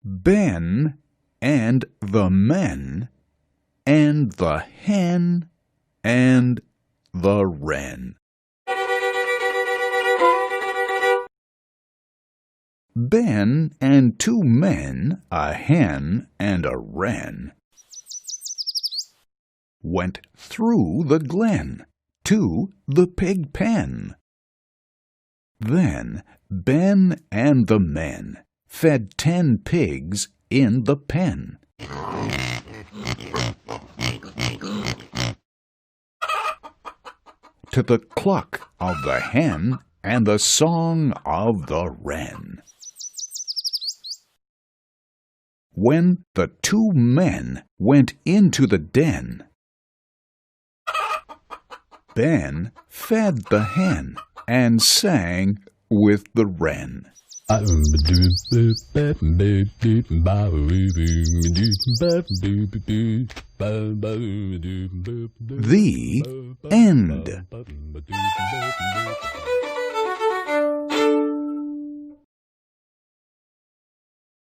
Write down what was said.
Ben and the men and the hen and the wren. Ben and two men, a hen and a wren, went through the glen to the pig pen. Then Ben and the men fed 10 pigs in the pen. To the cluck of the hen and the song of the wren. When the 2 men went into the den, Ben fed the hen and sang with the wren. The end.